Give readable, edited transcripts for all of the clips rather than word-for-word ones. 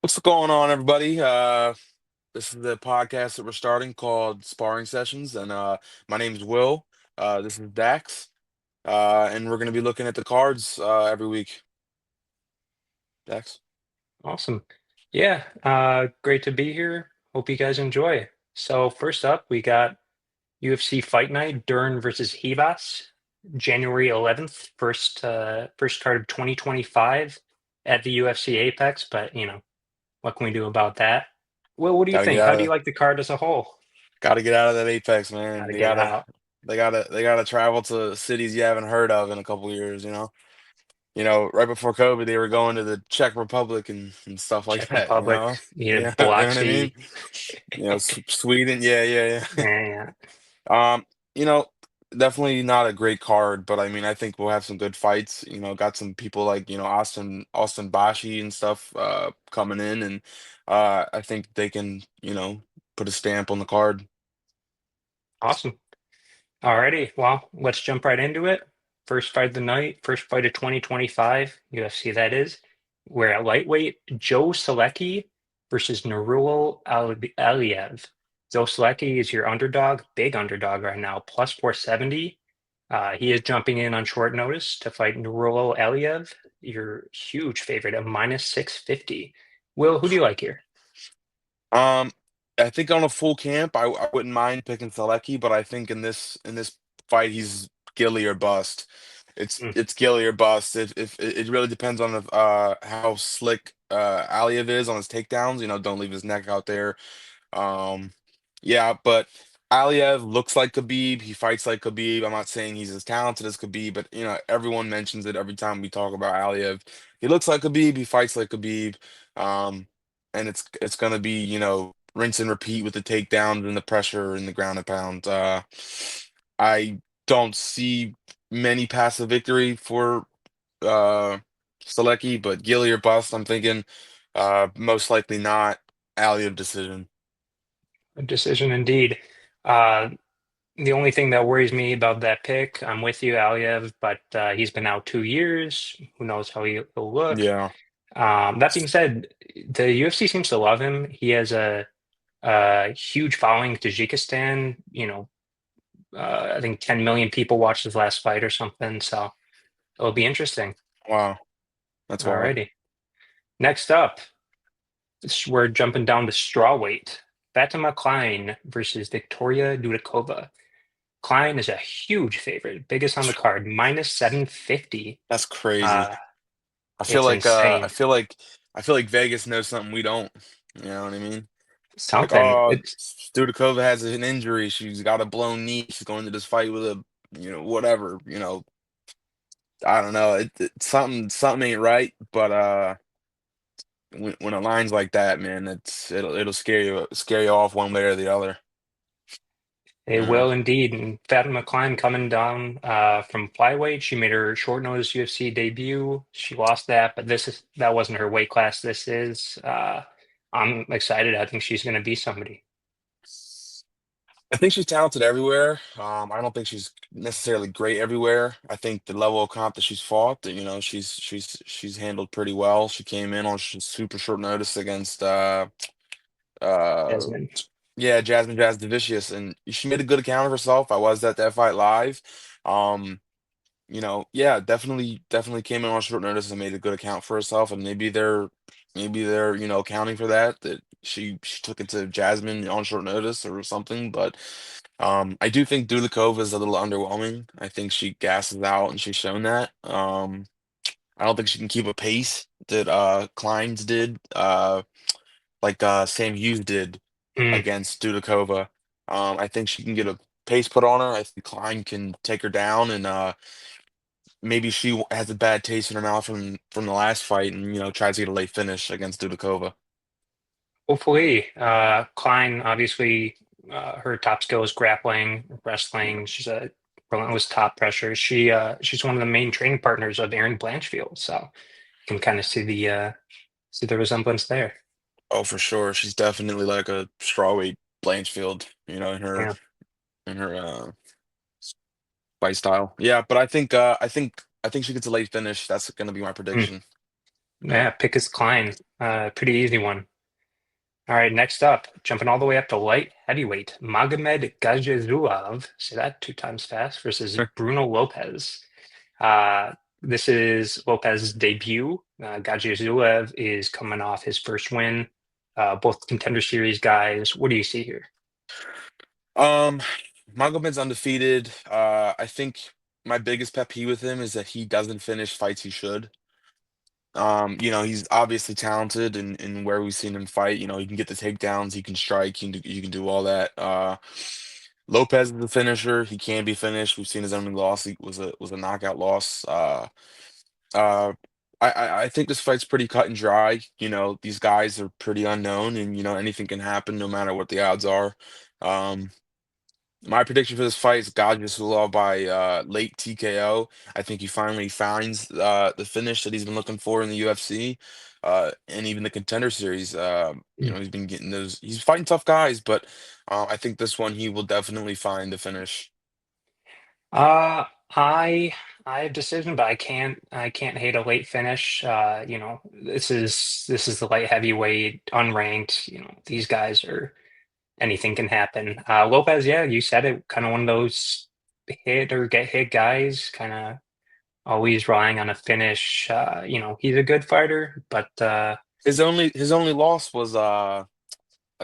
What's going on, everybody? This is the podcast that we're starting called Sparring Sessions, and my name's Will. This is Dax, and we're going to be looking at the cards every week. Dax, Awesome. Yeah, great to be here. Hope you guys enjoy. So first up, we got UFC Fight Night, Dern versus Ribas, January 11th, first card of 2025 at the UFC Apex, but what can we do about that? Well, what do you got to get think? out How do you of like the card as a whole? got to get out of that Apex, man. Gotta They get gotta, out. they gotta travel to cities you haven't heard of in a couple years. Right before COVID, they were going to the Czech Republic and stuff like Czech that. Republic, Yeah, you know Black what I mean. Sea. Sweden. Yeah, yeah, yeah. Yeah, You know, definitely not a great card, but I mean, I think we'll have some good fights. Got some people like, Austin Bashi and stuff coming in, and I think they can, put a stamp on the card. awesome. Alrighty, well, let's jump right into it. First fight of the night, first fight of 2025, UFC that is. We're at lightweight, Joe Selecki versus Nurul Aliyev. Joe Selecki is your underdog, big underdog right now, plus 470. He is jumping in on short notice to fight Nurul Aliyev, your huge favorite at minus 650. Will, who do you like here? Um, I think on a full camp, I wouldn't mind picking Selecki, but I think in this fight, he's Gilly or bust. It's Mm, it's Gilly or bust. If it really depends on how slick Aliev is on his takedowns. Don't leave his neck out there. Um, yeah, but Aliev looks like Khabib. He fights like Khabib. I'm not saying he's as talented as Khabib, but everyone mentions it every time we talk about Aliev. He looks like Khabib. He fights like Khabib. Um, and it's gonna be rinse and repeat with the takedowns and the pressure and the ground and pound. I don't see many paths to victory for uh Selecki, but Gilly or bust. I'm thinking most likely not Aliev decision. a decision indeed. Uh, The only thing that worries me about that pick, I'm with you, Aliev, but he's been out 2 years. Who knows how he'll look? Yeah. That being said, the UFC seems to love him. He has a huge following in Tajikistan. I think 10 million people watched his last fight or something. So it'll be interesting. Wow. That's wild. Alrighty. Next up, we're jumping down to strawweight. Fatima Klein versus Victoria Dudakova. Klein is a huge favorite, biggest on the card, minus 750. That's crazy. Uh, I feel it's like insane. I feel like Vegas knows something we don't. You know what I mean? Like, Something. oh, It's Studakova has an injury. She's got a blown knee. She's going to this fight with a, whatever. I don't know. Something ain't right. But when it lines like that, man, it'll scare you off one way or the other. They Yeah. will indeed. And Fatima Klein coming down from flyweight. She made her short notice UFC debut. She lost that, but that wasn't her weight class. This is. I'm excited. I think she's going to be somebody. I think she's talented everywhere. I don't think she's necessarily great everywhere. I think the level of comp that she's fought, that she's handled pretty well. She came in on super short notice against uh Desmond. yeah, Jasmine Jazz Devicious, and she made a good account of herself. I was at that fight live. Um, yeah, definitely came in on short notice and made a good account for herself, and maybe they're accounting for that she took it to Jasmine on short notice or something. But I do think Dudikova is a little underwhelming. I think she gasses out, and she's shown that. I don't think she can keep a pace that Klein's did, like Sam Hughes did Mm. against Dudikova. I think she can get a pace put on her. I think Klein can take her down, and maybe she has a bad taste in her mouth from the last fight, and tries to get a late finish against Dudikova. Hopefully, Klein, obviously, her top skill is grappling, wrestling. She's a relentless top pressure. She's one of the main training partners of Aaron Blanchfield, so you can kind of see the resemblance there. Oh, for sure, she's definitely like a strawweight Blanchfield, Yeah. in her fight style. Yeah, but I think she gets a late finish. That's gonna be my Mm. prediction. Yeah, pick his Klein. Pretty easy one. All right, next up, jumping all the way up to light heavyweight, Magomed Gajezulov, say that 2 times fast, versus Bruno Lopez. Uh, this is Lopez's debut. Gajezulov is coming off his first win. Both contender series guys. What do you see here? Um, Magomed's undefeated. I think my biggest pet peeve with him is that he doesn't finish fights he should. He's obviously talented in where we've seen him fight. He can get the takedowns, he can strike, he can do all that. Lopez is the finisher. He can be finished. We've seen his only loss. He was a knockout loss. Uh, I think this fight's pretty cut and dry. These guys are pretty unknown, and anything can happen no matter what the odds are. Um, my prediction for this fight is Gajus by late TKO. I think he finally finds the finish that he's been looking for in the UFC, and even the Contender Series. He's been getting those. He's fighting tough guys, but I think this one he will definitely find the finish. Uh, I I have decision, but I can't hate a late finish. This is the light heavyweight, unranked. These guys are anything can happen. Lopez, yeah, you said it, kind of one of those hit or get hit guys, kind of always relying on a finish. He's a good fighter, but His only loss was a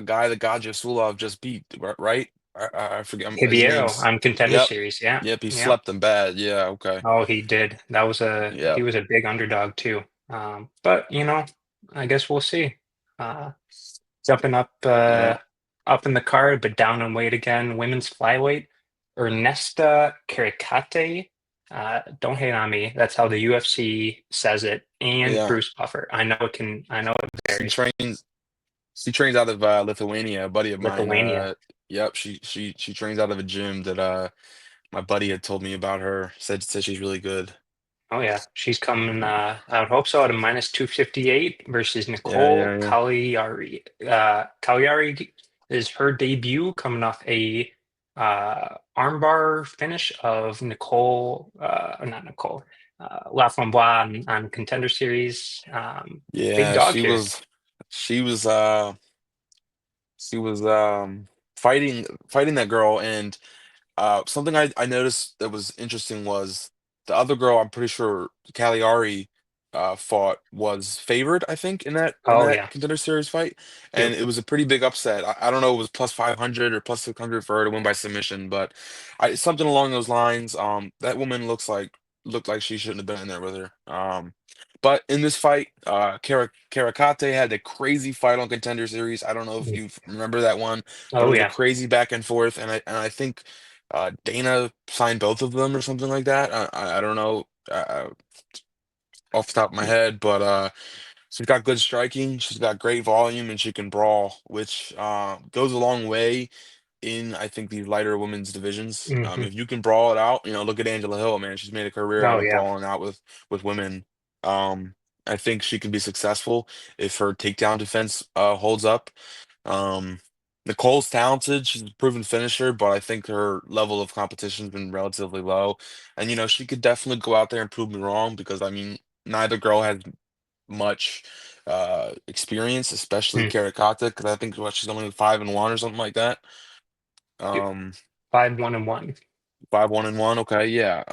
guy that Gajus just beat, right? I forget his Hibiero name's. on Contender Yep, Series, yeah, yep. He yeah. slept him bad. Yeah. Okay. Oh, he did. He Yep. was a big underdog too. But I guess we'll see. Uh, Jumping Yep. up in the card, but down in weight again. Women's flyweight, Ernesta Caricate. Don't hate on me. That's how the UFC says it. And Yeah. Bruce Buffer. I know it can. I know it She varies. trains. She trains out of Lithuania. A buddy of mine. Lithuania. Yep. She trains out of a gym that my buddy had told me about her. Said she's really good. Oh yeah, she's coming. I would hope so. At a minus 258 versus Yeah. Nicole Yeah. Yeah. Cagliari. Cagliari is her debut, coming off a armbar finish of Nicole, not Nicole, Laframboise on Contender Series. Big Yeah. dog She here. was. She was. She was fighting that girl, and something I noticed that was interesting was the other girl. I'm pretty sure Cagliari fought was favored. I think in Oh that yeah. Contender Series fight, and Yep. it was a pretty big upset. I don't know, it was plus 500 or plus 600 for her to win by submission, but something along those lines. That woman looked like she shouldn't have been in there with her. But in this fight, Karakate had a crazy fight on Contender Series. I don't know if Mm. you remember that one, but it Oh was a yeah. crazy back and forth, and I think Dana signed both of them or something like that. I don't know off the top of my head, but she's got good striking, she's got great volume, and she can brawl, which goes a long way in I think these lighter women's divisions. Hmm. If you can brawl it out, look at Angela Hill, man. She's made a career out Oh of yeah. brawling out with women. I think she can be successful if her takedown defense holds up. Um, Nicole's talented. She's a proven finisher, but I think her level of competition's been relatively low. And she could definitely go out there and prove me wrong because I mean, neither girl has much experience, especially Mm. Karikata, because I think she's only 5-1 or something like that. Yep. Um, 5-1-1. 5-1-1. Okay, yeah.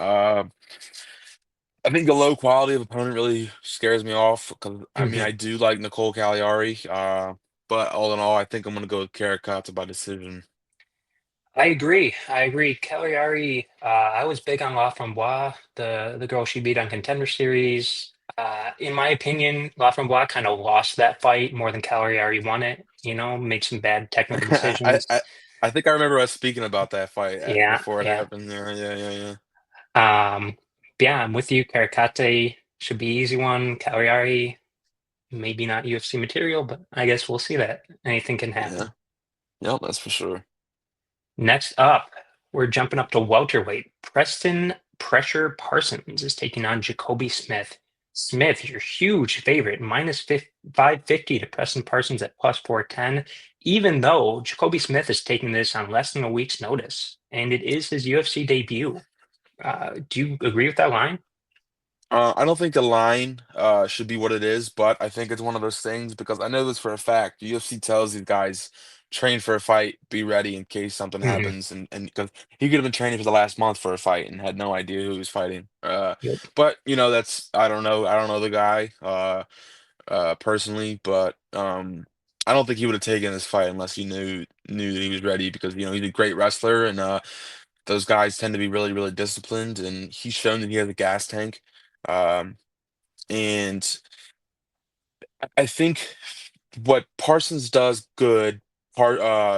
I think the low quality of opponent really scares me off because I mean I do like Nicole Cagliari, but all in all, I think I'm gonna go with Karikata by decision. I agree. I agree. Cagliari, I was big on Laframboise, the girl she beat on Contender Series. In my opinion, Laframboise kind of lost that fight more than Cagliari won it. Made some bad technical I, decisions. I I think I remember us speaking about that fight Yeah, before it yeah. happened. Yeah, yeah, yeah, yeah. Yeah, I'm with you. Caricate should be easy one. Cagliari, maybe not UFC material, but I guess we'll see that. Anything can Yeah. happen. Yep, that's for sure. Next up, we're jumping up to welterweight. Preston Pressure Parsons is taking on Jacoby Smith. Smith, your huge favorite, minus 550 to Preston Parsons at plus 410, even though Jacoby Smith is taking this on less than a week's notice, and it is his UFC debut. Do you agree with that line? I don't think the line should be what it is, but I think it's one of those things because I know this for a fact. UFC tells these guys train for a fight, be ready in case something Hmm. happens, and because he could have been training for the last month for a fight and had no idea who he was fighting. Yep. But that's I don't know the guy personally, but I don't think he would have taken this fight unless he knew that he was ready because he's a great wrestler and those guys tend to be really, really disciplined, and he's shown that he has a gas tank. Um, and I think what Parsons does good,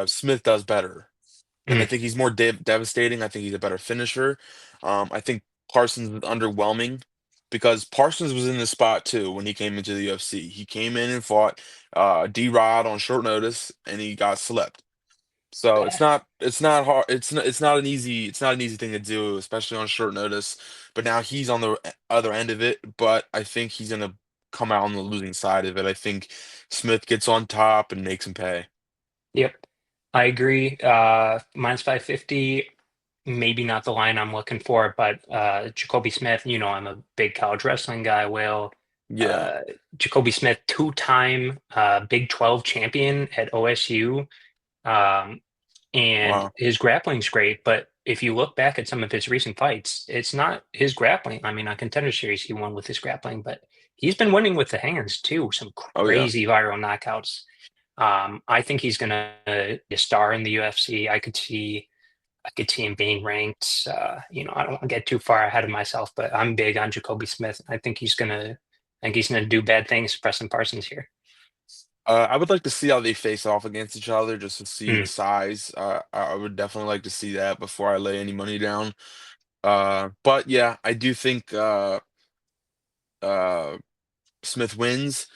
Smith does better. And I Mm. think he's more devastating. I think he's a better finisher. I think Parsons is underwhelming because Parsons was in this spot too when he came into the UFC. He came in and fought D-Rod on short notice, and he got slept. So it's not hard it's not an easy thing to do, especially on short notice. But now he's on the other end of it, but I think he's gonna come out on the losing side of it. I think Smith gets on top and makes him pay. Yep. I agree. Minus 550, maybe not the line I'm looking for, but Jacoby Smith, I'm a big college wrestling guy. Will Yeah. uh, Jacoby Smith, two-time Big 12 champion at OSU, um, and Wow. his grappling's great. But if you look back at some of his recent fights, it's not his grappling. I mean, on Contender Series, he won with his grappling, but he's been winning with the hands too. Some Oh yeah. crazy viral knockouts. I think he's gonna be a star in the UFC. I could see him being ranked. I don't want to get too far ahead of myself, but I'm big on Jacoby Smith. I think he's gonna do bad things to Preston Parsons here. I would like to see how they face off against each other just to see Mm, the size. I would definitely like to see that before I lay any money down. But yeah, I do think uh Smith wins.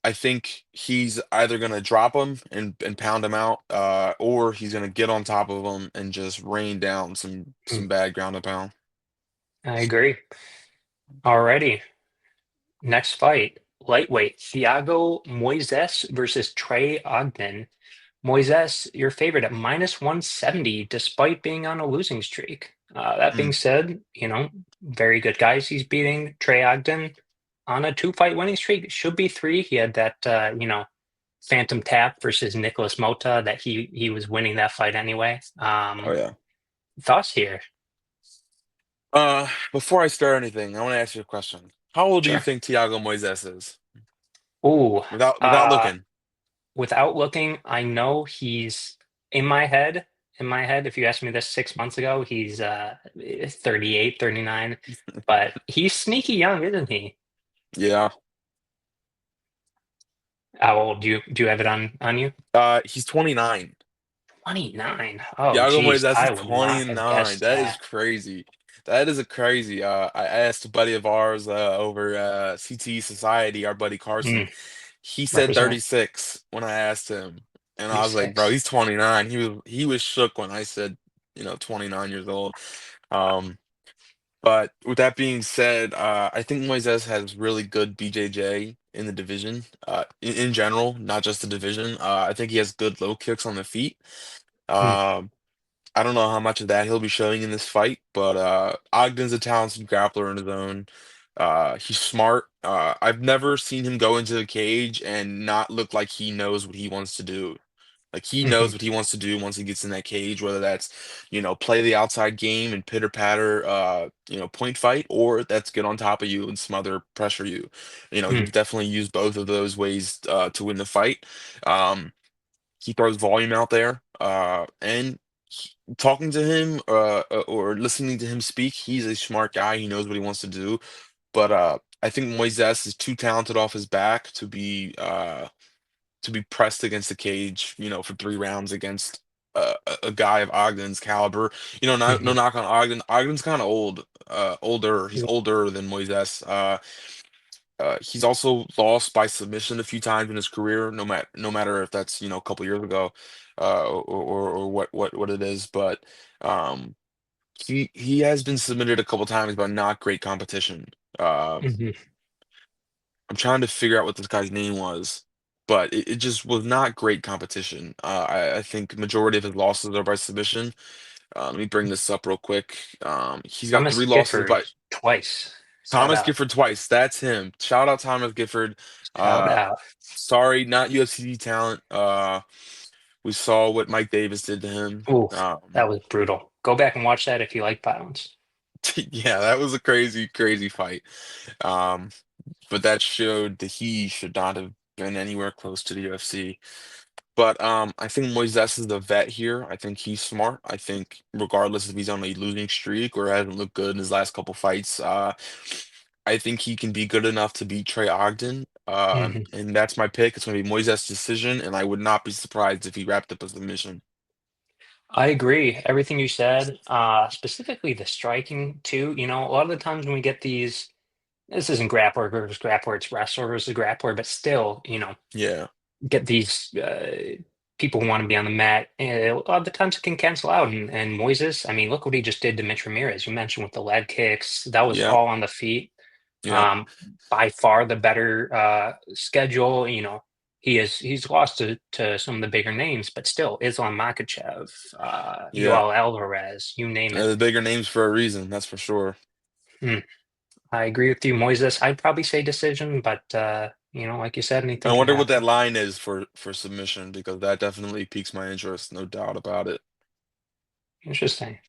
I think he's either gonna drop him and pound him out, or he's gonna get on top of him and just rain down mm, some bad ground and pound. I agree. Alrighty, next fight, lightweight, Thiago Moises versus Trey Ogden. Moises, your favorite at minus 170, despite being on a losing streak. That Mm. being said, very good guys he's beating. Trey Ogden on a two-fight winning streak, should be three. He had that, phantom tap versus Nicholas Mota that he was winning that fight anyway. Oh yeah. Thoughts here? Before I start anything, I want to ask you a question. How old do you Sure. think Thiago Moises is? Ooh, Without uh, looking. without looking, I know he's in my head. In my head, if you asked me this 6 months ago, he's 38, 39, but he's sneaky young, isn't he? Yeah. How old do you have it on you? He's 29. 29. Oh, Thiago geez, Moises is I would not have 29. guessed That is that. crazy. That is a crazy. I asked a buddy of ours over CTE Society, our buddy Carson. Mm, He said represent 36 when I asked him, and I was like, "Bro, 36. he's 29." He was shook when I said, 29 years old. Um, but with that being said, I think Moises has really good BJJ in the division, in general, not just the division. I think he has good low kicks on the feet. Mm, Um, I don't know how much of that he'll be showing in this fight, but Ogden's a talented grappler in his own. He's smart. I've never seen him go into the cage and not look like he knows what he wants to do. Like he knows mhm, what he wants to do once he gets in that cage, whether that's, play the outside game and pitter patter, point fight, or that's get on top of you and smother pressure you. mm, He's definitely used both of those ways to win the fight. Um, he throws volume out there, and talking to him or listening to him speak, he's a smart guy. He knows what he wants to do. But I think Moises is too talented off his back to be pressed against the cage, for 3 rounds against a guy of Ogden's caliber. No mhm. knock on Ogden. Ogden's kind of older. He's Yep. older than Moises. He's also lost by submission a few times in his career, no matter if that's a couple years ago, or what it is. But um, he has been submitted a couple times, but not great competition. Mhm. I'm trying to figure out what this guy's name was, but it just was not great competition. I think majority of his losses are by submission. Let me bring this up real quick. He's got Thomas 3 losses Gifford by twice. Shout Thomas out. Gifford twice. That's him. Shout out Thomas Gifford. Shout Uh, out. sorry, not UFC talent. We saw what Mike Davis did to him. Oof, that was brutal. Go back and watch that if you like violence. Yeah, that was a crazy, crazy fight. Um, but that showed that he should not have been anywhere close to the UFC. But I think Moises is the vet here. I think he's smart. I think regardless if he's on a losing streak or hasn't looked good in his last couple fights, I think he can be good enough to beat Trey Ogden. Mhm. And that's my pick. It's going to be Moises' decision, and I would not be surprised if he wrapped up a submission. I agree. Everything you said, specifically the striking too. You know, a lot of the times when we get these, this isn't grappler versus grappler, it's wrestler versus grappler, but still, you know, Yeah, get these people who want to be on the mat. And a lot of the times it can cancel out. And Moises, I mean, look what he just did to Mitch Ramirez. You mentioned with the leg kicks, that was yeah, all on the feet. yeah, Um, by far the better schedule. You know, he's lost to some of the bigger names, but still, Islam Makhachev, yeah. Yoel Alvarez, you name it. The bigger names for a reason, that's for sure. Hmm. I agree with you, Moises. I'd probably say decision, but you know, like you said, I anything can wonder what that happen. line is for submission because that definitely piques my interest, no doubt about it. Interesting.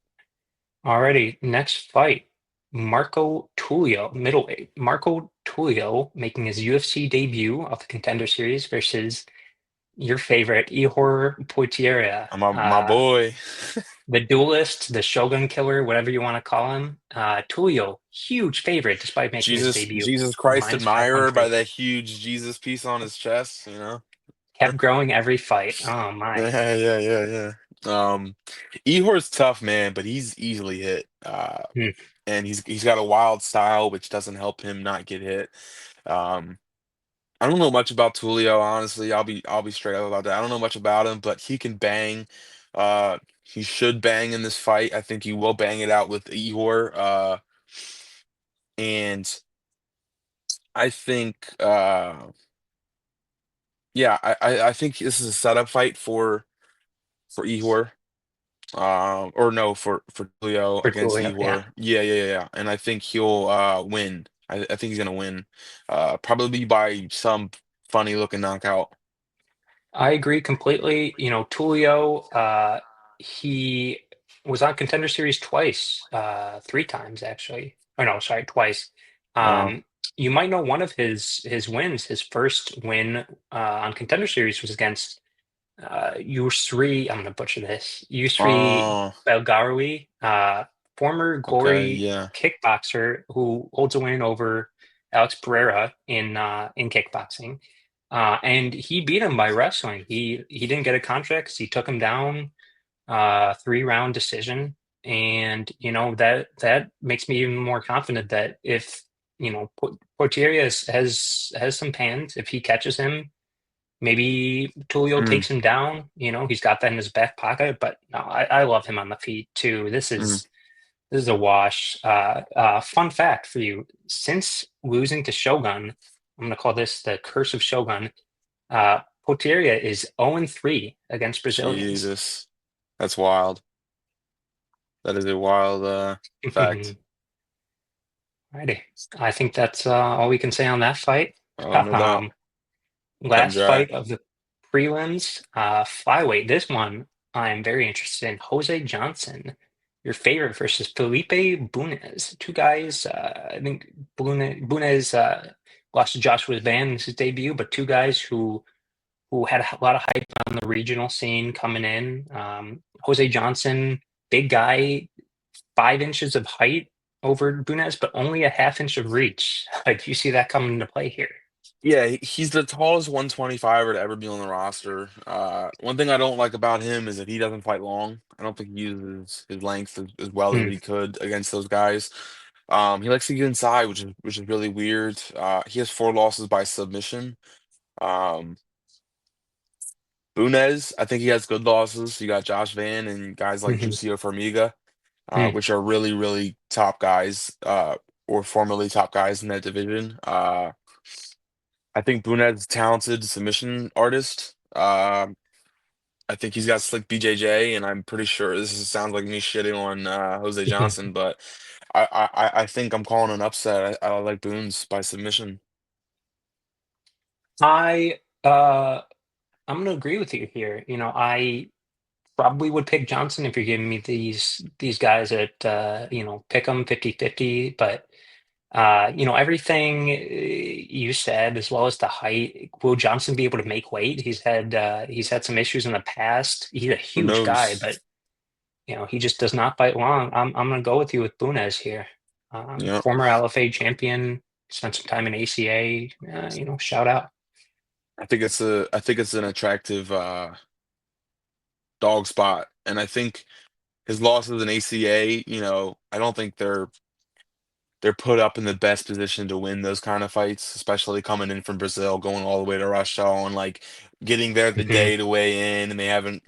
Alrighty, next fight. Marco Tulio, middleweight. Marco Tulio making his UFC debut of the Contender Series versus your favorite, Ihor Potieria. My boy. The duelist, the Shogun killer, whatever you want to call him. Tulio, huge favorite despite making his debut. Jesus Christ Minus admirer by 500. that huge Jesus piece on his chest, you know? Kept growing every fight. Oh my. Yeah, yeah, yeah, yeah. Ehor's tough, man, but he's easily hit. Hmm. And he's got a wild style, which doesn't help him not get hit. Um, I don't know much about Tulio, honestly. I'll be straight up about that. I don't know much about him, but he can bang. He should bang in this fight. I think he will bang it out with Ehor. And I think yeah, I think this is a setup fight for Ehor. Or no, for Julio For against Tulio, yeah. Ihor. Yeah, yeah, yeah, yeah. And I think he'll win. I think he's gonna win. Probably by some funny looking knockout. I agree completely. You know, Tulio, he was on Contender Series twice, three times actually. Oh no, sorry, twice. Wow. You might know one of his wins. His first win on Contender Series was against Yusri. I'm gonna butcher this. Yusri Oh, Belgarawi, former okay, glory yeah. kickboxer who holds a win over Alex Pereira in kickboxing. And he beat him by wrestling. He didn't get a contract 'cause he took him down 3-round decision. And you know that makes me even more confident that if you know Portieri has some hands, if he catches him, maybe Tulio Mm, takes him down. You know, he's got that in his back pocket. But no, I love him on the feet too. mm. This is a wash. Fun fact for you: since losing to Shogun, I'm going to call this the curse of Shogun. Poteria is 0-3 against Brazilians. Jesus. That's wild. That is a wild fact. Righty. I think that's all we can say on that fight. Oh, no doubt. Um, Cut and last dry. fight of the prelims, flyweight. This one I'm very interested in. Jose Johnson, your favorite, versus Felipe Bunez. Two guys. I think Bunez lost to Joshua Van in his debut, but two guys who had a lot of hype on the regional scene coming in. Jose Johnson, big guy, 5 inches of height over Bunez, but only a half inch of reach. Do you see that coming into play here? Yeah, he's the tallest 125er to ever be on the roster. One thing I don't like about him is that he doesn't fight long. I don't think he uses his length as well as Hmm. he could against those guys. He likes to get inside, which is really weird. He has 4 losses by submission. Um, Bunez, I think he has good losses. You got Josh Van and guys like Hmm. Juicio Formiga, Hmm. which are really, really top guys, or formerly top guys in that division. I think Bunez is a talented submission artist. I think he's got slick BJJ, and I'm pretty sure sounds like me shitting on Jose Johnson, but I think I'm calling an upset. I like Boone's by submission. I I'm gonna agree with you here. I probably would pick Johnson if you're giving me these guys at pick them 50-50, but everything you said, as well as the height. Will Johnson be able to make weight? He's had some issues in the past. He's a Who huge guy, knows? but he just does not bite long. I'm gonna go with you with Bunez here. Yeah, Former LFA champion, spent some time in ACA. Shout out. I think it's an attractive dog spot, and I think his losses in ACA, I don't think they're put up in the best position to win those kind of fights, especially coming in from Brazil, going all the way to Russia, and like getting there the Mhm. day to weigh in, and they haven't,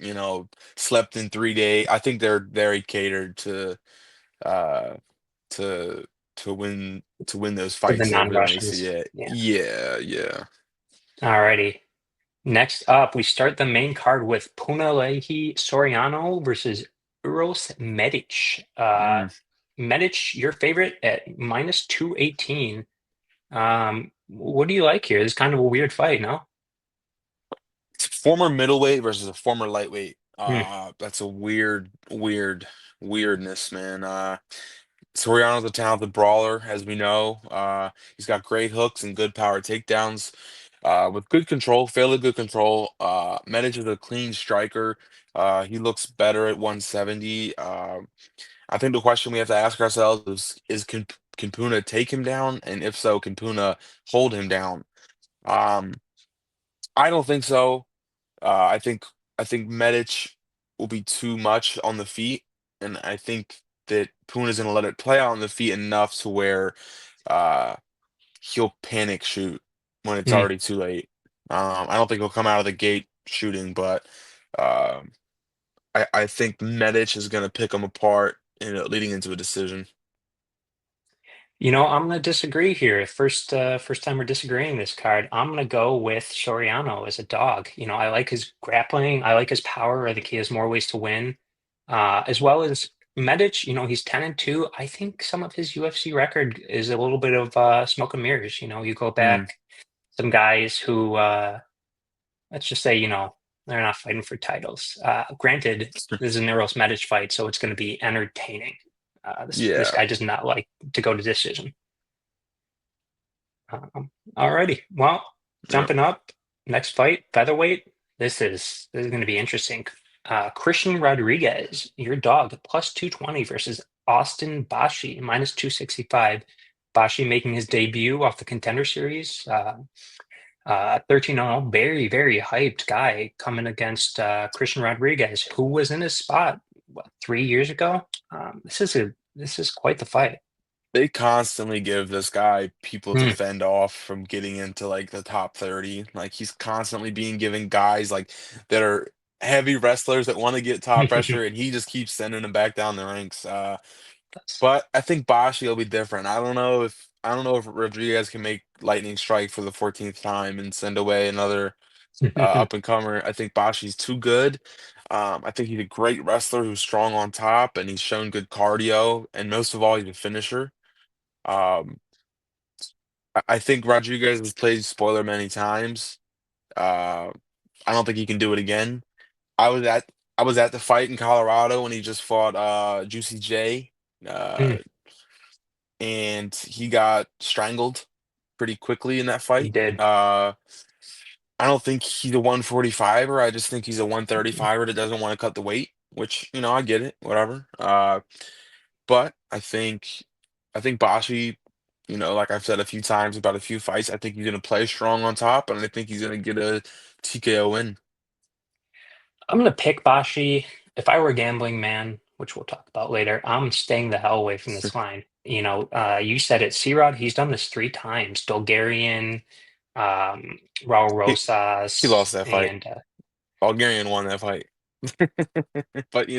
slept in 3 days. I think they're very catered uh to to win those For the fights over there in non-Russians. ACA. Yeah. Yeah, yeah. Alrighty. Next up, we start the main card with Punahele Soriano versus Uros Medic. Mm. Medic, your favorite at minus 218. What do you like here? This is kind of a weird fight, no? It's a former middleweight versus a former lightweight. Hmm. That's a weirdness, man. Soriano's a talented brawler, as we know. He's got great hooks and good power takedowns. With good control, fairly good control. Medic is a clean striker. He looks better at 170. I think the question we have to ask ourselves can Puna take him down? And if so, can Puna hold him down? Um, I don't think so. I think Medic will be too much on the feet, and I think that Puna's gonna let it play out on the feet enough to where uh, he'll panic shoot when it's Hmm. already too late. I don't think he'll come out of the gate shooting, but um, I think Medic is gonna pick him apart and leading into a decision. I'm gonna disagree here. First time we're disagreeing this card. I'm gonna go with Soriano as a dog. I like his grappling. I like his power. I think he has more ways to win. As well as Medic, he's 10-2. I think some of his UFC record is a little bit of smoke and mirrors. You go Mm. back, some guys who let's just say, they're not fighting for titles. Granted, this is an Eros Medic fight, so it's going to be entertaining. This Yeah, guy does not like to go to decision. Alrighty. Well, yeah. jumping up, next fight, featherweight. This is going to be interesting. Christian Rodriguez, your dog, plus 220 versus Austin Bashi, minus 265. Bashi making his debut off the Contender Series. 13-0, very, very hyped guy coming against Christian Rodriguez, who was in his spot, what, 3 years ago? This is quite the fight. They constantly give this guy people to Hmm. fend off from getting into like the top 30. Like he's constantly being given guys like that are heavy wrestlers that want to get top pressure, and he just keeps sending them back down the ranks. That's- But I think Bashi will be different. I don't know if Rodriguez can make lightning strike for the 14th time and send away another up and comer. I think Bashi's too good. I think he's a great wrestler who's strong on top, and he's shown good cardio, and most of all, he's a finisher. Um, I think Rodriguez has played spoiler many times. Uh, I don't think he can do it again. I was at I was at the fight in Colorado when he just fought Juicy J, uh, Hmm. and he got strangled pretty quickly in that He fight. did. I don't think he's a 145er. I just think he's a 135er that doesn't want to cut the weight, which, I get it, whatever. But I think Bashi, like I've said a few times about a few fights, I think he's gonna play strong on top, and I think he's gonna get a TKO win. I'm gonna pick Bashi. If I were a gambling man, which we'll talk about later, I'm staying the hell away from this line. You said it, C-Rod, he's done this 3 times. Bulgarian, Raul He he Rosas, lost that fight. and Bulgarian won that fight. But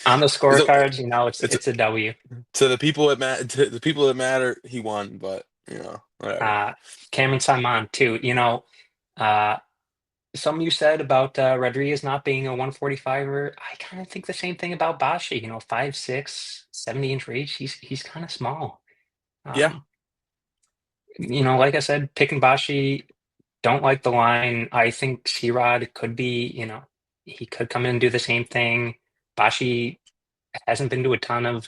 on the it's a, scorecards, it's it's it's a W. to the people that matter, to the people that matter, he won, but whatever. Uh, Cameron Simon too. Uh, some you said about Rodriguez not being a 145er. I kind of think the same thing about Bashi. 5'6". 70-inch reach. He's kind of small. Yeah, Um, like I said, Pick and Bashi don't like the line. I think C-Rod could be, he could come in and do the same thing. Bashi hasn't been to a ton of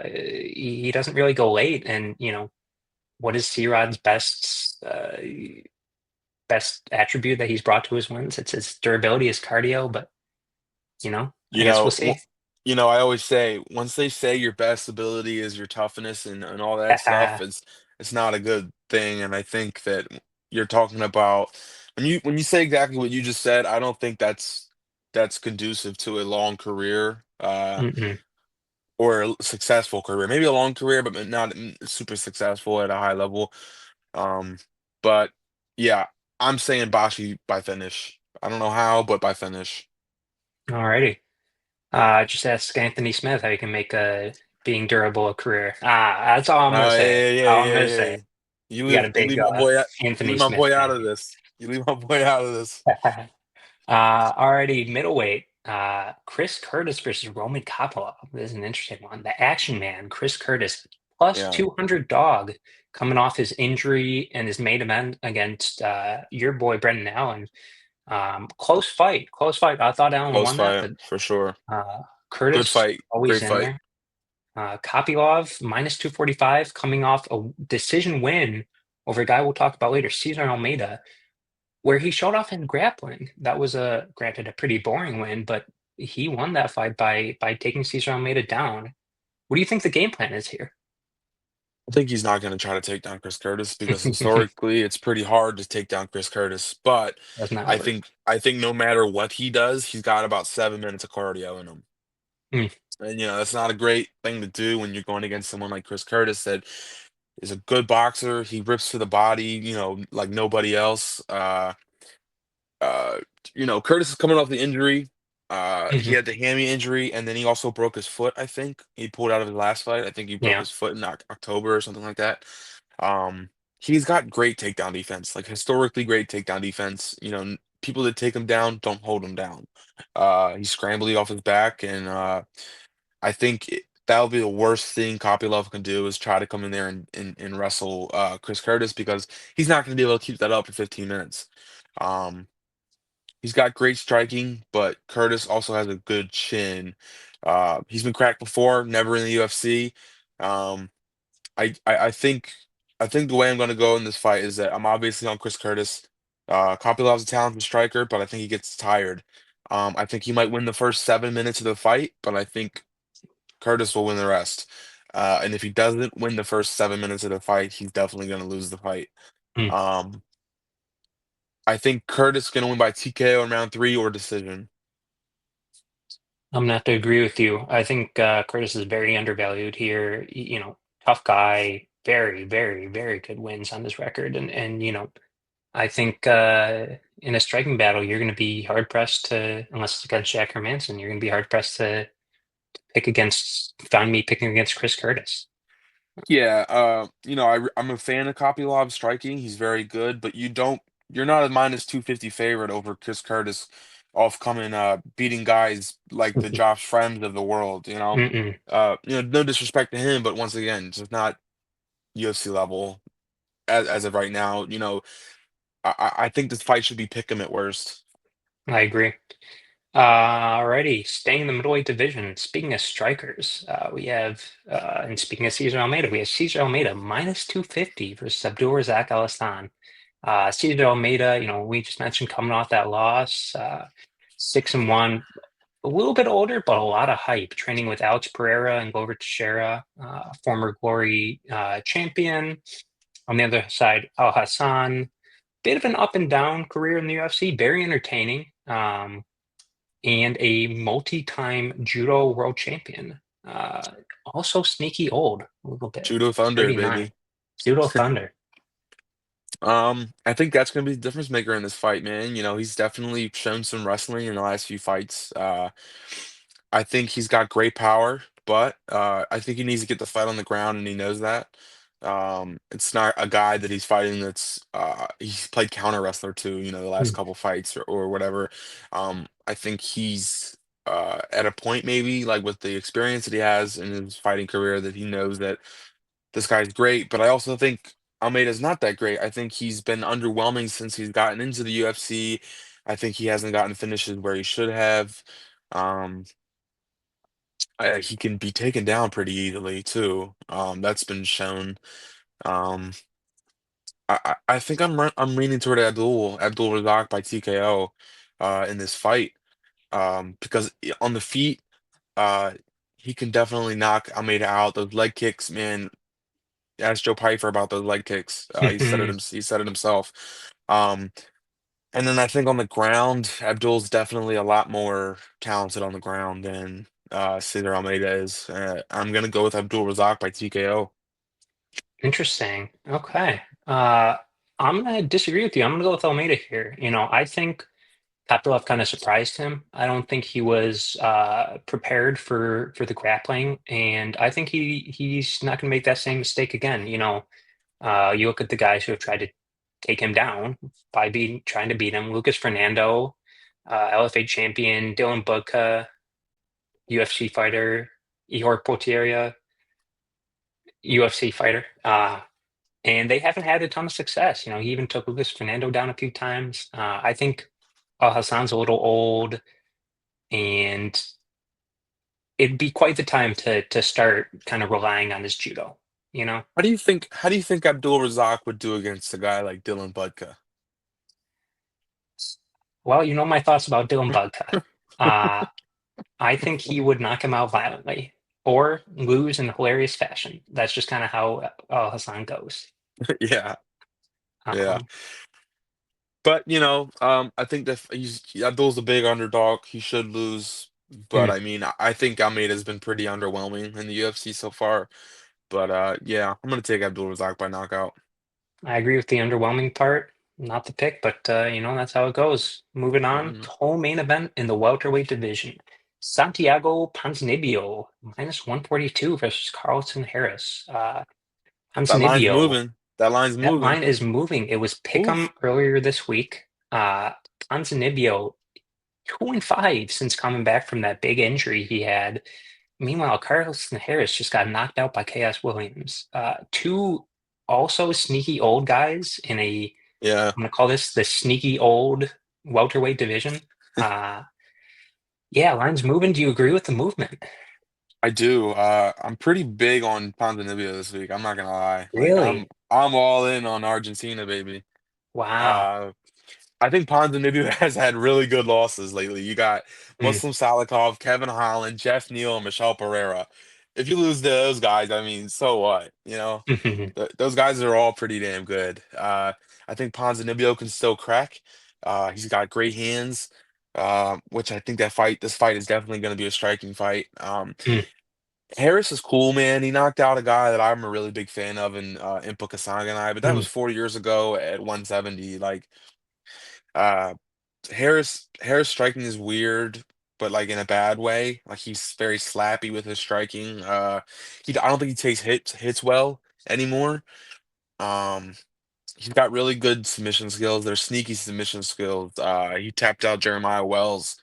he doesn't really go late, and what is C-Rod's best attribute that he's brought to his wins? It's his durability, his cardio, but I you guess we'll know, see. I always say once they say your best ability is your toughness and all that stuff, it's not a good thing. And I think that you're talking about when you say exactly what you just said, I don't think that's conducive to a long career. Mm-mm. Or a successful career. Maybe a long career, but not super successful at a high level. Um, but yeah, I'm saying Bashi by finish. I don't know how, but by finish. Alrighty. Just ask Anthony Smith how he can make being durable a career. That's all I'm gonna say. Yeah, yeah, All I'm yeah, gonna yeah, say. yeah. We got a You big leave my boy out, you Anthony leave my Smith boy out fan of here. this. You leave my boy out of this. Alrighty, middleweight. Chris Curtis versus Roman Kopylov. This is an interesting one. The Action Man, Chris Curtis, plus Yeah, 200 dog, coming off his injury and his main event against your boy Brendan Allen. Close fight, close fight. I thought Allen close won that, fight but for sure. uh, Good Curtis fight, always great in fight. there. Kopylov minus 245, coming off a decision win over a guy we'll talk about later, Cesar Almeida, where he showed off in grappling. That was granted a pretty boring win, but he won that fight by taking Cesar Almeida down. What do you think the game plan is here? I think he's not going to try to take down Chris Curtis because historically it's pretty hard to take down Chris Curtis. But Does not work. I think no matter what he does, he's got about 7 minutes of cardio in him. Mm, And that's not a great thing to do when you're going against someone like Chris Curtis that is a good boxer. He rips to the body, like nobody else. Uh, Curtis is coming off the injury. He mhm. had the hammy injury, and then he also broke his foot. I think he pulled out of his last fight. I think he broke Yeah. his foot in October or something like that. Um, he's got great takedown defense, like historically great takedown defense. People that take him down don't hold him down. He's scrambly off his back, and I think that'll be the worst thing Kopylov can do is try to come in there and wrestle Chris Curtis because he's not going to be able to keep that up for 15 minutes. Um, he's got great striking, but Curtis also has a good chin. He's been cracked before, never in the UFC. Um, I think the way I'm going to go in this fight is that I'm obviously on Chris Curtis. Kopylov's a talented striker, but I think he gets tired. I think he might win the first 7 minutes of the fight, but I think Curtis will win the rest. And if he doesn't win the first 7 minutes of the fight, he's definitely going to lose the fight. Mm. Um, I think Curtis is going to win by TKO in round 3 or decision. I'm gonna have to agree with you. I think Curtis is very undervalued here. Tough guy, very, very, very good wins on this record, and I think in a striking battle, you're going to be hard pressed to, unless it's against Jack Hermanson, you're going to be hard pressed to find me picking against Chris Curtis. Yeah, I'm a fan of Kopylov striking. He's very good, but you're not a minus 250 favorite over Chris Curtis off coming beating guys like the Josh Friends of the world, you know. Mm-mm, No disrespect to him, but once again, just not UFC level as of right now. I think this fight should be pick 'em at worst. I agree. Alrighty, staying in the middleweight division. Speaking of strikers, we have, and speaking of Cesar Almeida, we have Cesar Almeida minus 250 versus Abdul Razak Al Hassan. Cesar Almeida, we just mentioned coming off that loss, 6-1, a little bit older, but a lot of hype, training with Alex Pereira and Glover Teixeira, former Glory champion. On the other side, Al Hassan, bit of an up and down career in the UFC, very entertaining, and a multi-time judo world champion. Also sneaky old, a little bit, Judo Thunder, 39. baby. Judo Thunder. I think that's gonna be the difference maker in this fight, man. He's definitely shown some wrestling in the last few fights. I think he's got great power, but I think he needs to get the fight on the ground, and he knows that. It's not a guy that he's fighting that's he's played counter wrestler too, the last Mm, couple fights or whatever. I think he's at a point maybe like with the experience that he has in his fighting career that he knows that this guy's great. But I also think Almeida's not that great. I think he's been underwhelming since he's gotten into the UFC. I think he hasn't gotten finishes where he should have. Um, he can be taken down pretty easily too. That's been shown. Um, I think I'm leaning toward Abdul Razak by TKO in this fight because on the feet uh he can definitely knock Almeida out. Those leg kicks, man. Ask Joe Pyfer about those leg kicks. He said it himself. Um, and then I think on the ground, Abdul's definitely a lot more talented on the ground than Cesar Almeida is. I'm gonna go with Abdul Razak by TKO. Interesting. Okay. I'm gonna disagree with you. I'm gonna go with Almeida here. I think Kopylov kind of surprised him. I don't think he was prepared for the grappling, and I think he's not gonna make that same mistake again. You look at the guys who have tried to take him down by trying to beat him. Lucas Fernando, LFA champion, Dylan Bugka, UFC fighter, Ihor Potieria, UFC fighter. And they haven't had a ton of success. He even took Lucas Fernando down a few times. I think Al Hassan's a little old, and it'd be quite the time to start kind of relying on his judo. You know, How do you think Abdul Razak would do against a guy like Dylan Budka? well, you know my thoughts about Dylan Bugka. Uh, I think he would knock him out violently or lose in hilarious fashion. That's just kind of how Al Hassan goes. Yeah, yeah. Um, But I think that Abdul's a big underdog. He should lose. But mm, I mean, I think Almeida's been pretty underwhelming in the UFC so far. But yeah, I'm gonna take Abdul Razak by knockout. I agree with the underwhelming part. Not the pick, but that's how it goes. Moving on, Mhm. co-main event in the welterweight division. Santiago Ponzinibbio minus 142 versus Carlton Harris. That line's Ponzinibbio, moving. That line's that moving. line is moving. It was Pick'em Oof. earlier this week. Ponzinibbio 2-5 since coming back from that big injury he had. Meanwhile, Carlton Harris just got knocked out by Chaos Williams. Two also sneaky old guys in Yeah, I'm gonna call this the sneaky old welterweight division. Uh, yeah, line's moving. Do you agree with the movement? I do. I'm pretty big on Ponzinibbio this week. I'm not gonna lie. Like Really? I'm all in on Argentina, baby. Wow. Uh, I think Ponzinibbio has had really good losses lately. You got Mm, Muslim Salikov, Kevin Holland, Jeff Neal, and Michelle Pereira. If you lose to those guys, I mean, so what? mhm, Those guys are all pretty damn good. I think Ponzinibbio can still crack. He's got great hands, which I think this fight is definitely going to be a striking fight. mm, Harris is cool, man. He knocked out a guy that I'm a really big fan of in Impa Kasanganay, but that was mm, 4 years ago at 170. Like, uh, Harris striking is weird, but like in a bad way. Like he's very slappy with his striking. I don't think he takes hits well anymore. Um, he's got really good submission skills. They're sneaky submission skills. He tapped out Jeremiah Wells.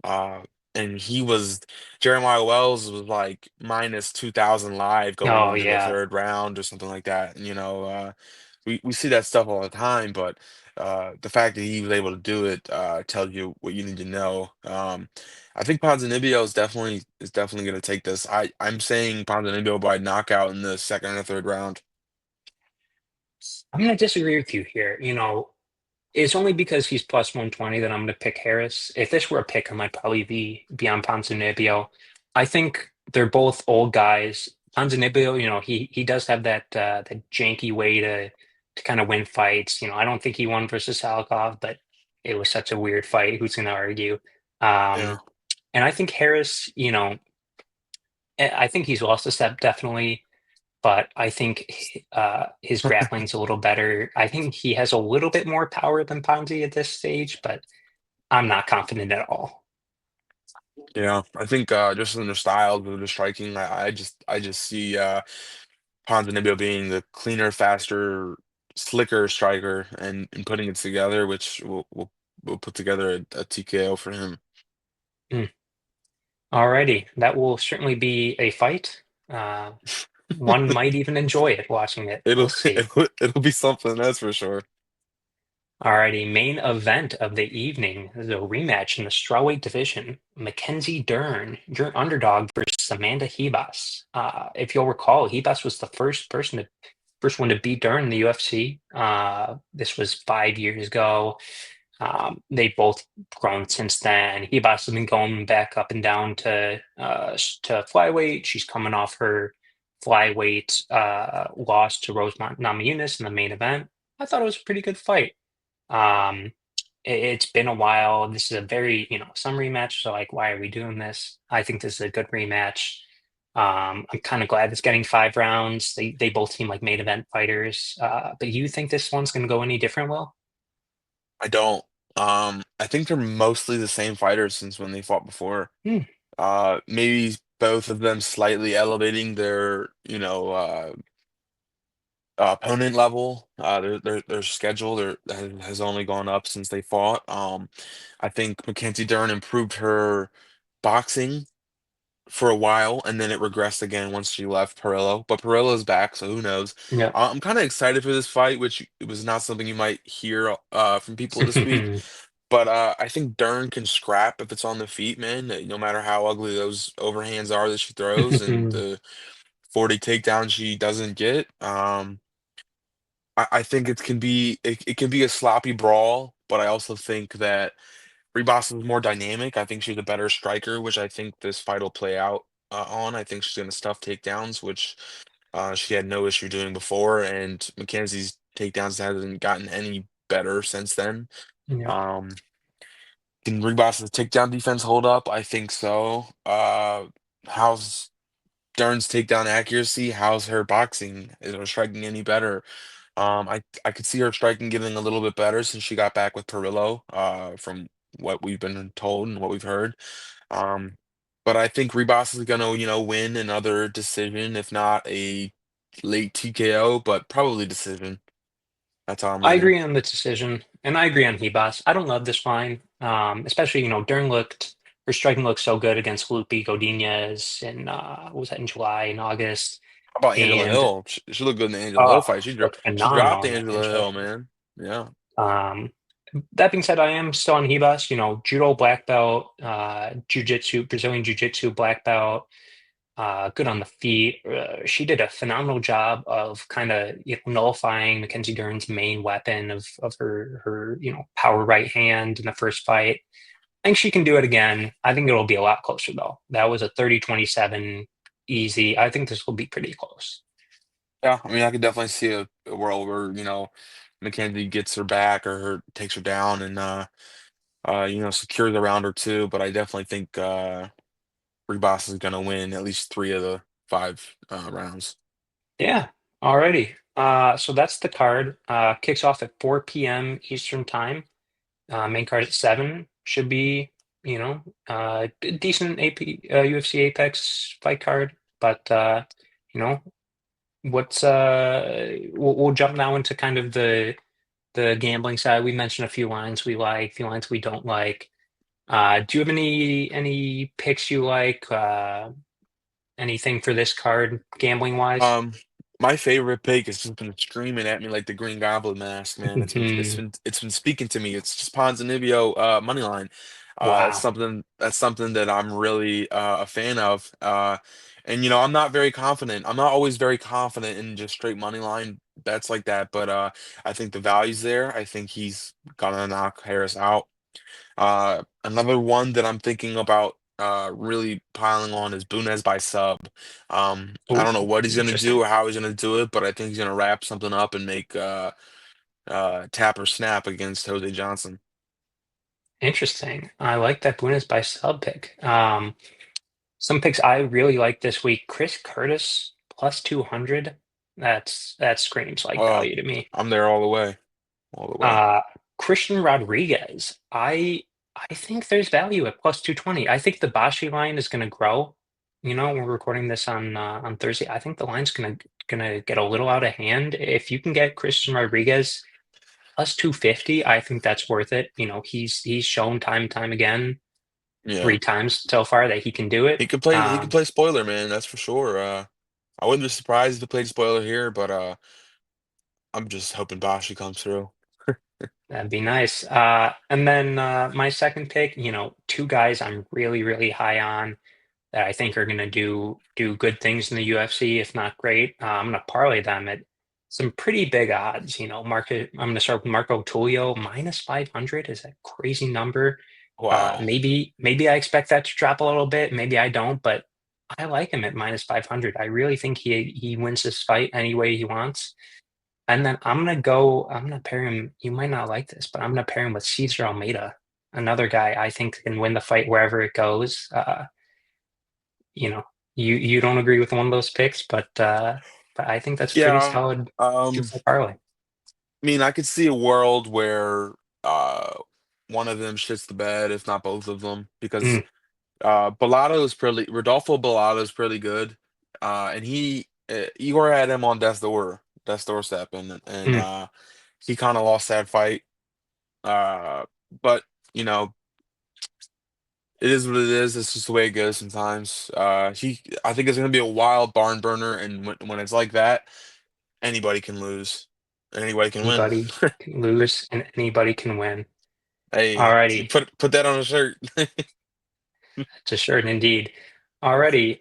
Uh, and Jeremiah Wells was like minus 2,000 live going oh into the yeah. third round or something like that. And we see that stuff all the time, but the fact that he was able to do it tells you what you need to know. I think Ponzinibbio is definitely going to take this. I'm saying Ponzinibbio by knockout in the second or third round. I'm gonna disagree with you here. It's only because he's plus 120 that I'm going to pick Harris. If this were a pick, I might probably be on Ponzinibbio. I think they're both old guys. Ponzinibbio, he does have that janky way to kind of win fights. I don't think he won versus Salikov, but it was such a weird fight. Who's going to argue? Yeah. Um, and I think Harris, I think he's lost a step definitely, but I think his grappling's a little better. I think he has a little bit more power than Ponzi at this stage, but I'm not confident at all. Yeah, I think just in the style of the striking, I just see Ponzinibbio being the cleaner, faster, slicker striker and putting it together, which will put together a TKO for him. Mm. Alrighty, that will certainly be a fight. Uh, One might even enjoy it watching it. We'll It'll see. it'll be something, that's for sure. Alrighty, main event of the evening is a rematch in the strawweight division. MacKenzie Dern, your underdog versus Amanda Ribas. If you'll recall, Ribas was the first one to beat Dern in the UFC. This was 5 years ago. They've both grown since then. Ribas has been going back up and down to flyweight. She's coming off her flyweight loss to Rose Namajunas in the main event. I thought it was a pretty good fight. Um, it's been a while. This is a very, some rematch. So like, why are we doing this? I think this is a good rematch. I'm kind of glad it's getting 5 rounds. They both seem like main event fighters. But you think this one's going to go any different, Will? I don't. I think they're mostly the same fighters since when they fought before. Hmm, Maybe both of them slightly elevating their, opponent level. Their schedule has only gone up since they fought. I think Mackenzie Dern improved her boxing for a while, and then it regressed again once she left Perillo. But Perillo's back, so who knows? yeah. I'm kind of excited for this fight, which it was not something you might hear from people this week. But I think Dern can scrap if it's on the feet, man. No matter how ugly those overhands are that she throws and the 40 takedowns she doesn't get. I think it can be a sloppy brawl, but I also think that Ribas is more dynamic. I think she's a better striker, which I think this fight will play out on. I think she's going to stuff takedowns, which she had no issue doing before, and Mackenzie's takedowns hasn't gotten any better since then. Yeah. Um, can Ribas' takedown defense hold up? I think so. How's Dern's takedown accuracy? How's her boxing? Is her striking any better? I could see her striking getting a little bit better since she got back with Perillo, from what we've been told and what we've heard. Um, but I think Ribas is gonna, win another decision, if not a late TKO, but probably decision. That's how I'm I leaning. agree on the decision, and I agree on Hebas. I don't love this line, especially Dern looked her striking looked so good against Lupe Godinez in what was that in July and August, How about Angela and Hill? She looked good in the Angela Hill fight. looked She phenomenal dropped in that Angela Angela Hill, fight. man. Yeah. Um, that being said, I am still on Hebas. Judo black belt, jiu-jitsu, Brazilian jiu-jitsu black belt. Good on the feet. She did a phenomenal job of kind of nullifying Mackenzie Dern's main weapon of her power right hand in the first fight. I think she can do it again. I think it'll be a lot closer though. That was a 30-27 easy. I think this will be pretty close. Yeah, I mean, I could definitely see a world where, Mackenzie gets her back or takes her down and secures around her too. But I definitely think Ribas is gonna win at least 3 of the 5 rounds. Yeah. Alrighty. So that's the card. Kicks off at 4 p.m. Eastern time. Main card at 7 should be, decent UFC Apex fight card. But you know, what's we'll jump now into kind of the gambling side. We mentioned a few lines we like, a few lines we don't like. Do you have any picks you like? Anything for this card gambling wise? Um, my favorite pick has just been screaming at me like the Green Goblin mask, man. It's been speaking to me. It's just Ponzinibbio money line. Wow. That's something that I'm really a fan of. And I'm not very confident. I'm not always very confident in just straight money line bets like that, but I think the value's there. I think he's gonna knock Harris out. Another one that I'm thinking about really piling on is Bunez by sub. I Oh, don't know what he's gonna do interesting. or how he's gonna do it, but I think he's gonna wrap something up and make tap or snap against Jose Johnson. Interesting. I like that Buenas by sub pick. Some picks I really like this week. Chris Curtis plus 200. That screams like Oh, value to me. I'm there all the way, all the way. Uh, Christian Rodriguez. I think there's value at plus 220. I think the Bashi line is going to grow. We're recording this on Thursday. I think the line's gonna get a little out of hand. If you can get Christian Rodriguez plus 250, I think that's worth it. He's shown time and time again. three Yeah. times so far that he can do it. He could play spoiler, man, that's for sure. I wouldn't be surprised if he played spoiler here, but I'm just hoping Bashi comes through. That'd be nice. And then my second pick, two guys I'm really, really high on that I think are going to do good things in the UFC, if not great. I'm going to parlay them at some pretty big odds. I'm going to start with Marco Tulio minus 500 is a crazy number. Wow. Maybe I expect that to drop a little bit. Maybe I don't, but I like him at minus 500. I really think he wins this fight any way he wants. And then I'm gonna pair him. You might not like this, but I'm gonna pair him with Cesar Almeida, another guy I think can win the fight wherever it goes. You know, you don't agree with one of those picks, but I think that's pretty Yeah. solid Um, two-fight parlay. I mean, I could see a world where one of them shits the bed, if not both of them, because Mm, Rodolfo Bellato is pretty good. And Igor had him on Death's Doorstep, and mm, he kind of lost that fight. Uh, but you know, it is what it is. It's just the way it goes sometimes. I think it's gonna be a wild barn burner, and when it's like that, anybody can lose, and anybody can win. anybody can lose and anybody can win. Hey, Alrighty, put that on a shirt. it's a shirt indeed. Alrighty,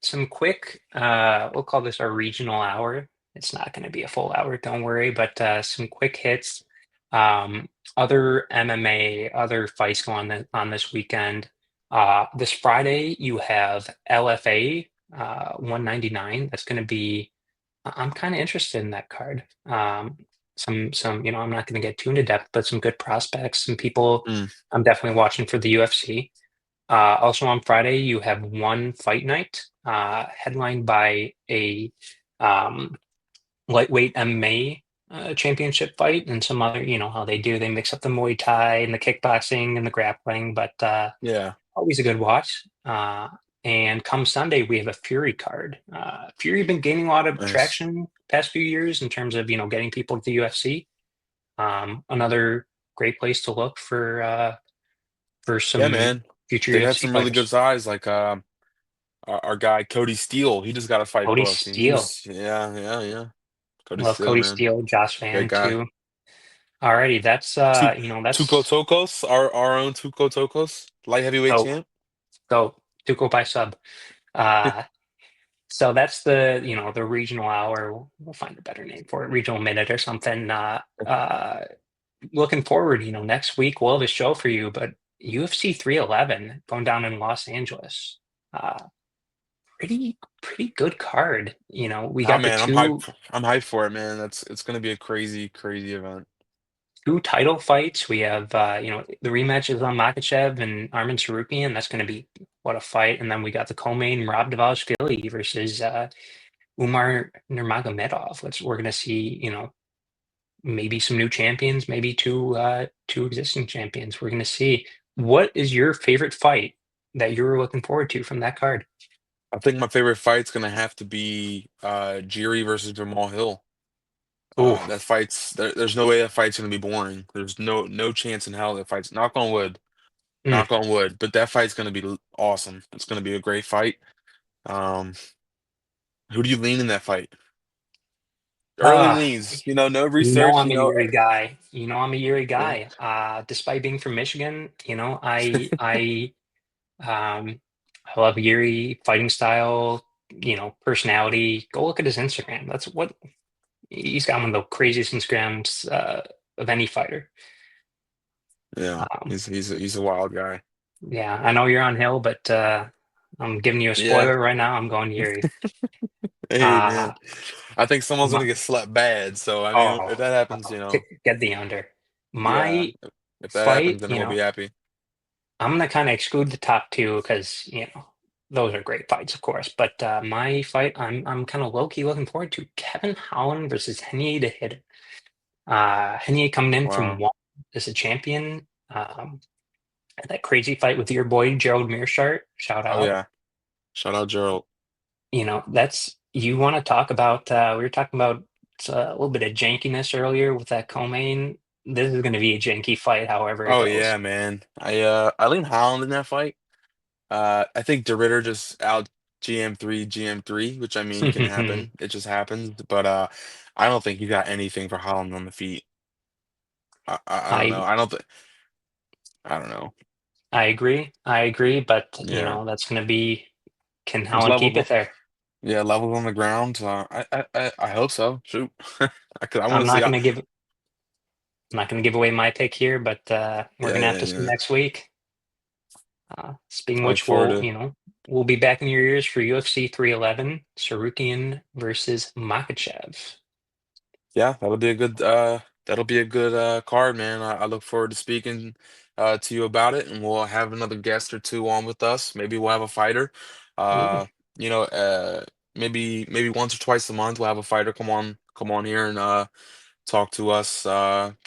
some quick, we'll call this our regional hour. It's not going to be a full hour, don't worry, but some quick hits. Um, Other MMA, other fights go on this weekend. This Friday, you have LFA 199. That's going to be, I'm kind of interested in that card. I'm not going to get too into depth, but some good prospects, some people Mm, I'm definitely watching for the UFC. Also on Friday, you have one fight night, headlined by a um, lightweight MMA championship fight and some other, how they do. They mix up the Muay Thai and the kickboxing and the grappling, but yeah, always a good watch. And come Sunday, we have a Fury card. Fury been gaining a lot of nice. traction past few years in terms of, getting people to the UFC. Another great place to look for Yeah, some man. future They've had UFC some really good fighters. size, like our guy Cody Steele. He just got a fight Cody booked, and Steele. he's yeah, yeah, yeah. Cody Love Steele, Cody man, Steele, Josh great Van guy. too. Alrighty, Tu Tuko that's Tokos, our own Tuko Tokos, light heavyweight oh champ. go Tuco by sub. Uh so that's the regional hour. We'll find a better name for it, regional minute or something. Looking forward, next week we'll have a show for you, but UFC 311 going down in Los Angeles. Uh pretty good card. We Ah, got the man, two I'm hyped for it, man. It's gonna be a crazy, crazy event. two title fights. We have, the rematch is on Makachev and Armin Sarukian. That's going to be what a fight. And then we got the co-main Rob Dvalishvili versus Umar Nurmagomedov. We're going to see, maybe some new champions, maybe two existing champions. We're going to see. What is your favorite fight that you're looking forward to from that card? I think my favorite fight's gonna have to be Jiri versus Jamal Hill. Oh, There's no way that fight's gonna be boring. There's no chance in hell that fight's knock on wood. But that fight's gonna be awesome. It's gonna be a great fight. Um, who do you lean in that fight? Early uh, leans, no research, I'm a Yuri guy. I'm a Yuri guy. Despite being from Michigan, Um, I love Yuri fighting style, personality. Go look at his Instagram. That's what he's got one of the craziest Instagrams of any fighter. yeah, Um, he's a wild guy. yeah, I know you're on Hill, but I'm giving you a Yeah. spoiler right now. I'm going Yuri. Hey, Uh, man. I think someone's my, gonna get slept bad. So I mean, oh, if that happens, get the under. yeah, My if that happens, fight, then we'll be happy. I'm gonna kind of exclude the top two because those are great fights, of course. But my fight, I'm kind of low key looking forward to Kevin Holland versus Henry to hit. Henry coming in from Wow. one as a champion. That crazy fight with your boy Gerald Mearshart. Shout Oh out. yeah. Shout out Gerald. That's you want to talk about. We were talking about a little bit of jankiness earlier with that co-main. this is going to be a janky fight, however it Oh goes. yeah, man. I lean Holland in that fight. I think DeRitter just out GM3, which I mean can happen. It just happens. But I don't think you got anything for Holland on the feet. I don't know. I I don't know. I agree. I agree, but Yeah. that's going to be, can There's Holland keep levels. it there? Yeah, levels on the ground. I hope so. Shoot. 'Cause I want I'm to see. not going to give I'm not going to give away my pick here, but we're Yeah, going to have yeah, to see yeah. next week. Speaking I look which, forward we'll be back in your ears for UFC 311, Sarukian versus Makachev. yeah, that'll be a good card, man. I look forward to speaking to you about it, and we'll have another guest or two on with us. Maybe we'll have a fighter. Ooh, Uh, you know, maybe once or twice a month we'll have a fighter come on here and talk to us,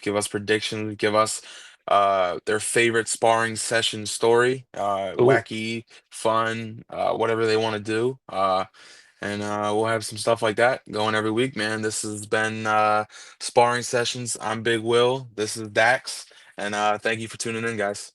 give us predictions, give us their favorite sparring session story, ooh, wacky, fun, whatever they want to do. And we'll have some stuff like that going every week, man. This has been Sparring Sessions. I'm Big Will. This is Dax. And thank you for tuning in, guys.